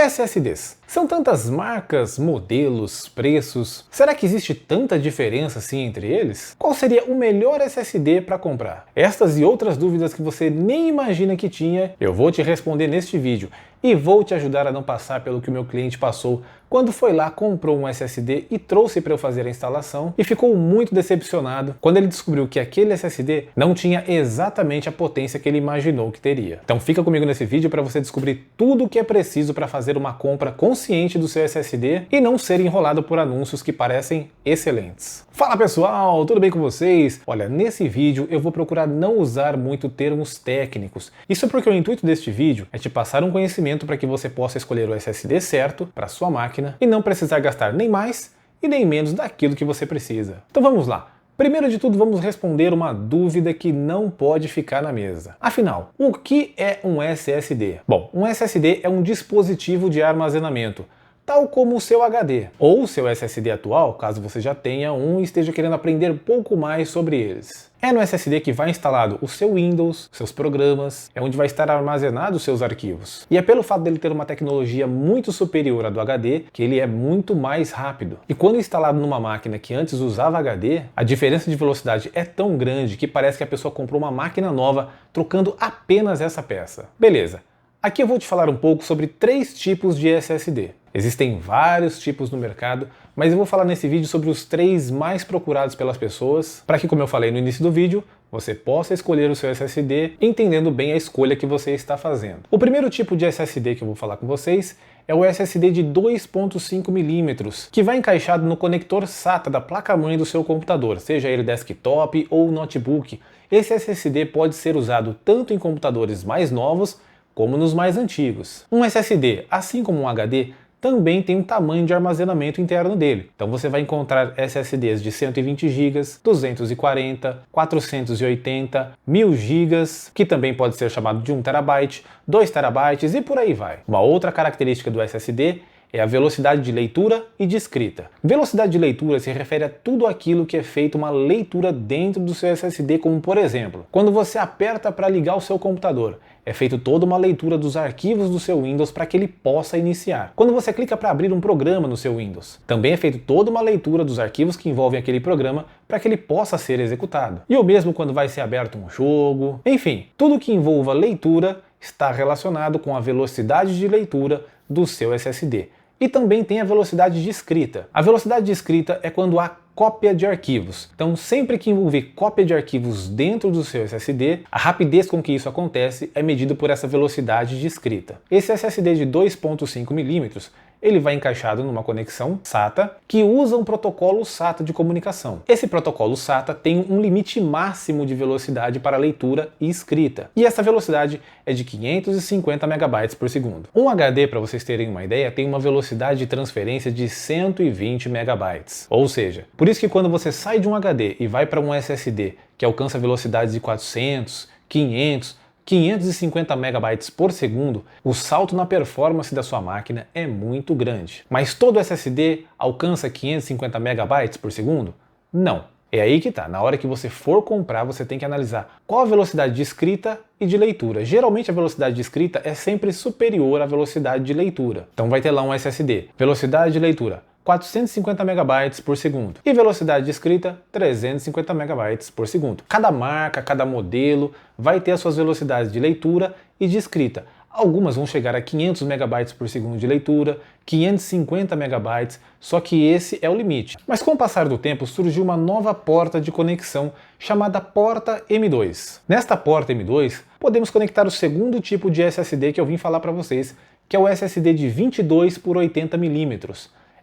SSDs. São tantas marcas, modelos, preços. Será que existe tanta diferença assim entre eles? Qual seria o melhor SSD para comprar? Estas e outras dúvidas que você nem imagina que tinha, eu vou te responder neste vídeo e vou te ajudar a não passar pelo que o meu cliente passou quando foi lá, comprou um SSD e trouxe para eu fazer a instalação e ficou muito decepcionado quando ele descobriu que aquele SSD não tinha exatamente a potência que ele imaginou que teria. Então fica comigo nesse vídeo para você descobrir tudo o que é preciso para fazer uma compra consciente do seu SSD e não ser enrolado por anúncios que parecem excelentes. Fala pessoal, tudo bem com vocês? Olha, nesse vídeo eu vou procurar não usar muito termos técnicos. Isso porque o intuito deste vídeo é te passar um conhecimento para que você possa escolher o SSD certo para sua máquina e não precisar gastar nem mais e nem menos daquilo que você precisa. Então vamos lá. Primeiro de tudo, vamos responder uma dúvida que não pode ficar na mesa. Afinal, o que é um SSD? Bom, um SSD é um dispositivo de armazenamento, tal como o seu HD, ou o seu SSD atual, caso você já tenha um e esteja querendo aprender um pouco mais sobre eles. É no SSD que vai instalado o seu Windows, seus programas, é onde vai estar armazenado os seus arquivos. E é pelo fato dele ter uma tecnologia muito superior à do HD que ele é muito mais rápido. E quando instalado numa máquina que antes usava HD, a diferença de velocidade é tão grande que parece que a pessoa comprou uma máquina nova trocando apenas essa peça. Beleza. Aqui eu vou te falar um pouco sobre 3 tipos de SSD. Existem vários tipos no mercado, mas eu vou falar nesse vídeo sobre os 3 mais procurados pelas pessoas, para que, como eu falei no início do vídeo, você possa escolher o seu SSD entendendo bem a escolha que você está fazendo. O primeiro tipo de SSD que eu vou falar com vocês é o SSD de 2.5 mm, que vai encaixado no conector SATA da placa-mãe do seu computador, seja ele desktop ou notebook. Esse SSD pode ser usado tanto em computadores mais novos como nos mais antigos. Um SSD, assim como um HD, também tem um tamanho de armazenamento interno dele. Então você vai encontrar SSDs de 120 GB, 240, 480, 1000 GB, que também pode ser chamado de 1 TB, 2 TB e por aí vai. Uma outra característica do SSD é a velocidade de leitura e de escrita. Velocidade de leitura se refere a tudo aquilo que é feito uma leitura dentro do seu SSD, como por exemplo, quando você aperta para ligar o seu computador, é feito toda uma leitura dos arquivos do seu Windows para que ele possa iniciar. Quando você clica para abrir um programa no seu Windows, também é feito toda uma leitura dos arquivos que envolvem aquele programa para que ele possa ser executado. E o mesmo quando vai ser aberto um jogo. Enfim, tudo que envolva leitura está relacionado com a velocidade de leitura do seu SSD. E também tem a velocidade de escrita. A velocidade de escrita é quando há cópia de arquivos. Então, sempre que envolver cópia de arquivos dentro do seu SSD, a rapidez com que isso acontece é medida por essa velocidade de escrita. Esse SSD de 2.5 mm, ele vai encaixado numa conexão SATA que usa um protocolo SATA de comunicação. Esse protocolo SATA tem um limite máximo de velocidade para leitura e escrita. E essa velocidade é de 550 MB por segundo. Um HD, para vocês terem uma ideia, tem uma velocidade de transferência de 120 MB. Ou seja, por isso que quando você sai de um HD e vai para um SSD que alcança velocidades de 400, 500, 550 MB por segundo, o salto na performance da sua máquina é muito grande. Mas todo SSD alcança 550 MB por segundo? Não. É aí que tá. Na hora que você for comprar, você tem que analisar qual a velocidade de escrita e de leitura. Geralmente a velocidade de escrita é sempre superior à velocidade de leitura. Então vai ter lá um SSD. Velocidade de leitura 450 MB por segundo. E velocidade de escrita, 350 MB por segundo. Cada marca, cada modelo vai ter as suas velocidades de leitura e de escrita. Algumas vão chegar a 500 MB por segundo de leitura, 550 MB, só que esse é o limite. Mas com o passar do tempo surgiu uma nova porta de conexão chamada porta M2. Nesta porta M2, podemos conectar o segundo tipo de SSD que eu vim falar para vocês, que é o SSD de 22 por 80 mm.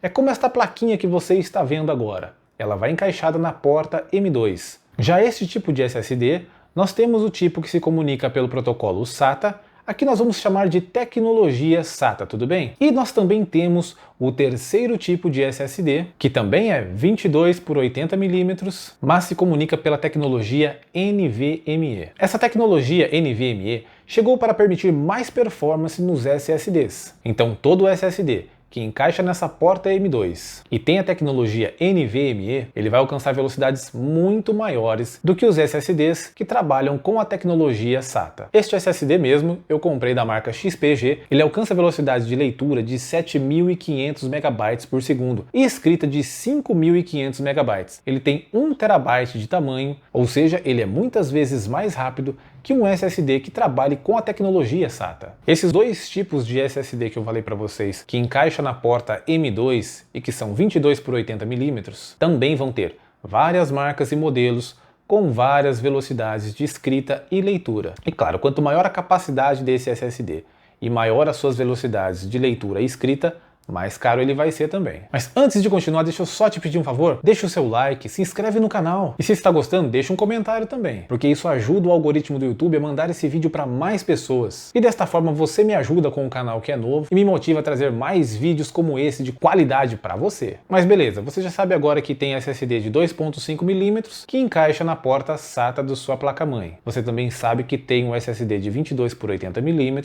É como esta plaquinha que você está vendo agora. Ela vai encaixada na porta M2. Já este tipo de SSD, nós temos o tipo que se comunica pelo protocolo SATA. Aqui nós vamos chamar de tecnologia SATA, tudo bem? E nós também temos o terceiro tipo de SSD, que também é 22 por 80 mm, mas se comunica pela tecnologia NVMe. Essa tecnologia NVMe chegou para permitir mais performance nos SSDs. Então todo SSD que encaixa nessa porta M2 e tem a tecnologia NVMe, ele vai alcançar velocidades muito maiores do que os SSDs que trabalham com a tecnologia SATA. Este SSD mesmo eu comprei da marca XPG, ele alcança velocidade de leitura de 7.500 MB por segundo e escrita de 5.500 MB. Ele tem 1 TB de tamanho, ou seja, ele é muitas vezes mais rápido que um SSD que trabalhe com a tecnologia SATA. Esses dois tipos de SSD que eu falei para vocês, que encaixa na porta M2 e que são 22 por 80 mm, também vão ter várias marcas e modelos com várias velocidades de escrita e leitura. E claro, quanto maior a capacidade desse SSD e maior as suas velocidades de leitura e escrita, mais caro ele vai ser também. Mas antes de continuar, deixa eu só te pedir um favor, deixa o seu like, se inscreve no canal e se está gostando, deixa um comentário também, porque isso ajuda o algoritmo do YouTube a mandar esse vídeo para mais pessoas. E desta forma você me ajuda com o canal que é novo e me motiva a trazer mais vídeos como esse de qualidade para você. Mas beleza, você já sabe agora que tem SSD de 2.5 mm que encaixa na porta SATA da sua placa-mãe. Você também sabe que tem um SSD de 22 por 80 mm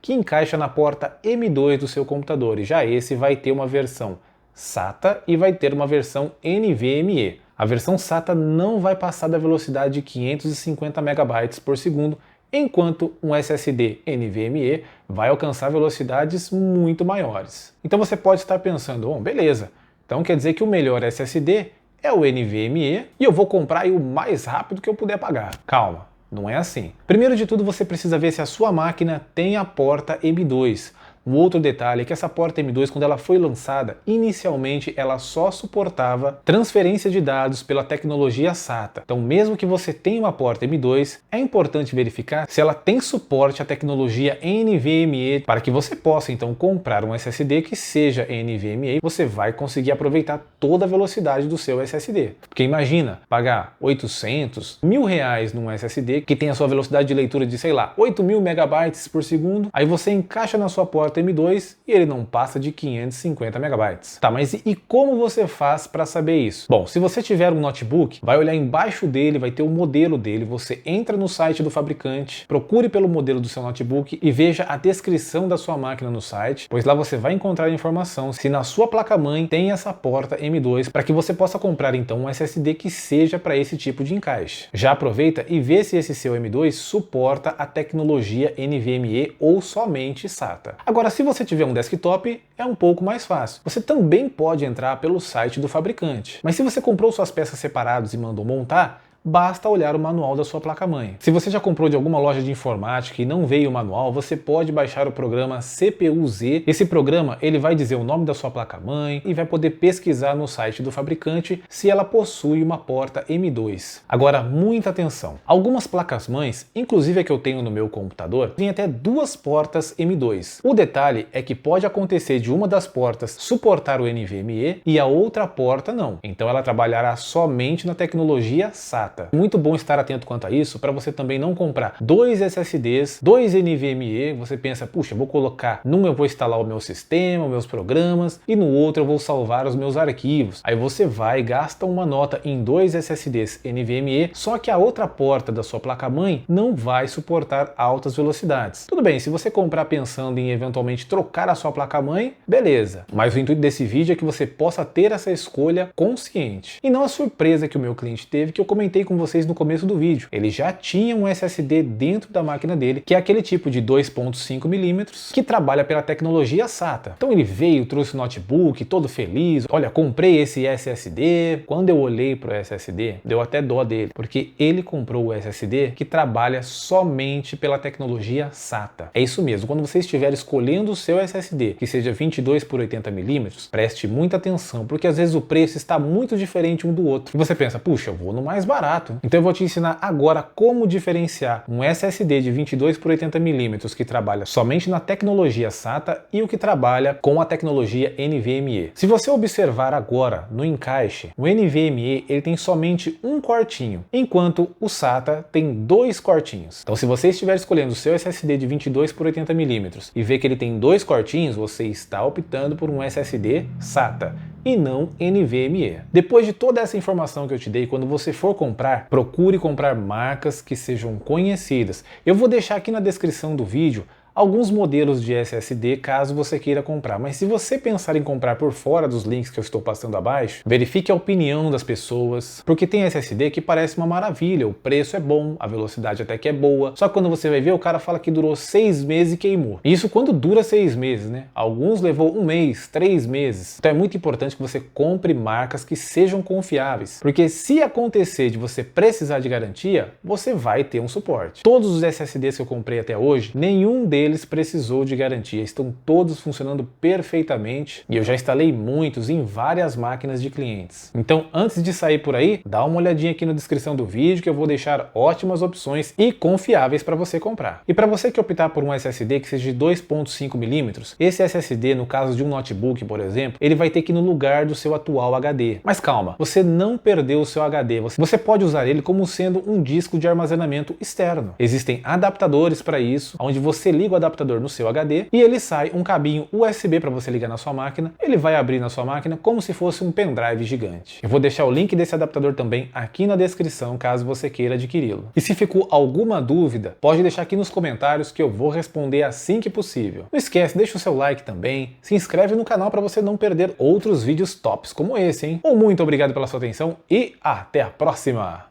que encaixa na porta M2 do seu computador, e já esse vai ter uma versão SATA e vai ter uma versão NVMe. A versão SATA não vai passar da velocidade de 550 MB por segundo, enquanto um SSD NVMe vai alcançar velocidades muito maiores. Então você pode estar pensando, bom, beleza, então quer dizer que o melhor SSD é o NVMe e eu vou comprar o mais rápido que eu puder pagar. Calma. Não é assim. Primeiro de tudo, você precisa ver se a sua máquina tem a porta M2. Um outro detalhe é que essa porta M2, quando ela foi lançada, inicialmente ela só suportava transferência de dados pela tecnologia SATA. Então, mesmo que você tenha uma porta M2, é importante verificar se ela tem suporte à tecnologia NVMe para que você possa então comprar um SSD que seja NVMe. Você vai conseguir aproveitar toda a velocidade do seu SSD. Porque imagina pagar 800, R$ 1.000 num SSD que tem a sua velocidade de leitura de, sei lá, 8.000 MB por segundo, aí você encaixa na sua porta M2 e ele não passa de 550 MB. Tá, mas e como você faz para saber isso? Bom, se você tiver um notebook, vai olhar embaixo dele, vai ter o modelo dele, você entra no site do fabricante, procure pelo modelo do seu notebook e veja a descrição da sua máquina no site, pois lá você vai encontrar informação se na sua placa-mãe tem essa porta M2 para que você possa comprar então um SSD que seja para esse tipo de encaixe. Já aproveita e vê se esse seu M2 suporta a tecnologia NVMe ou somente SATA. Agora, se você tiver um desktop, é um pouco mais fácil. Você também pode entrar pelo site do fabricante. Mas se você comprou suas peças separadas e mandou montar, basta olhar o manual da sua placa-mãe. Se você já comprou de alguma loja de informática e não veio o manual, você pode baixar o programa CPU-Z. Esse programa ele vai dizer o nome da sua placa-mãe e vai poder pesquisar no site do fabricante se ela possui uma porta M2. Agora, muita atenção. Algumas placas-mães, inclusive a que eu tenho no meu computador, têm até 2 portas M2. O detalhe é que pode acontecer de uma das portas suportar o NVMe e a outra porta não. Então ela trabalhará somente na tecnologia SATA. Muito bom estar atento quanto a isso, para você também não comprar 2 SSDs, 2 NVMe, você pensa, puxa, vou colocar num eu vou instalar o meu sistema, os meus programas, e no outro eu vou salvar os meus arquivos. Aí você vai e gasta uma nota em 2 SSDs NVMe, só que a outra porta da sua placa-mãe não vai suportar altas velocidades. Tudo bem, se você comprar pensando em eventualmente trocar a sua placa-mãe, beleza. Mas o intuito desse vídeo é que você possa ter essa escolha consciente. E não a surpresa que o meu cliente teve, que eu comentei com vocês no começo do vídeo. Ele já tinha um SSD dentro da máquina dele, que é aquele tipo de 2.5 mm que trabalha pela tecnologia SATA. Então ele veio, trouxe o notebook, todo feliz. Olha, comprei esse SSD. Quando eu olhei para o SSD, deu até dó dele, porque ele comprou o SSD que trabalha somente pela tecnologia SATA. É isso mesmo, quando você estiver escolhendo o seu SSD, que seja 22 por 80 mm, preste muita atenção, porque às vezes o preço está muito diferente um do outro. E você pensa, puxa, eu vou no mais barato. Então eu vou te ensinar agora como diferenciar um SSD de 22 por 80 mm que trabalha somente na tecnologia SATA e o que trabalha com a tecnologia NVMe. Se você observar agora no encaixe, o NVMe ele tem somente um quartinho, enquanto o SATA tem 2 quartinhos. Então se você estiver escolhendo o seu SSD de 22 por 80 mm e ver que ele tem 2 quartinhos, você está optando por um SSD SATA e não NVMe. Depois de toda essa informação que eu te dei, quando você for comprar, procure comprar marcas que sejam conhecidas. Eu vou deixar aqui na descrição do vídeo alguns modelos de SSD caso você queira comprar. Mas se você pensar em comprar por fora dos links que eu estou passando abaixo, verifique a opinião das pessoas, porque tem SSD que parece uma maravilha, o preço é bom, a velocidade até que é boa, só que quando você vai ver o cara fala que durou 6 meses e queimou. Isso quando dura 6 meses, né? Alguns levou 1 mês, 3 meses. Então é muito importante que você compre marcas que sejam confiáveis, porque se acontecer de você precisar de garantia, você vai ter um suporte. Todos os SSDs que eu comprei até hoje, nenhum deles precisou de garantia, estão todos funcionando perfeitamente e eu já instalei muitos em várias máquinas de clientes. Então antes de sair por aí, dá uma olhadinha aqui na descrição do vídeo que eu vou deixar ótimas opções e confiáveis para você comprar. E para você que optar por um SSD que seja de 2.5 mm, esse SSD, no caso de um notebook, por exemplo, ele vai ter que ir no lugar do seu atual HD. Mas calma, você não perdeu o seu HD, você pode usar ele como sendo um disco de armazenamento externo. Existem adaptadores para isso, onde você liga o adaptador no seu HD e ele sai um cabinho USB para você ligar na sua máquina, ele vai abrir na sua máquina como se fosse um pendrive gigante. Eu vou deixar o link desse adaptador também aqui na descrição, caso você queira adquiri-lo. E se ficou alguma dúvida, pode deixar aqui nos comentários que eu vou responder assim que possível. Não esquece, deixa o seu like também, se inscreve no canal para você não perder outros vídeos tops como esse, hein? Um muito obrigado pela sua atenção e até a próxima!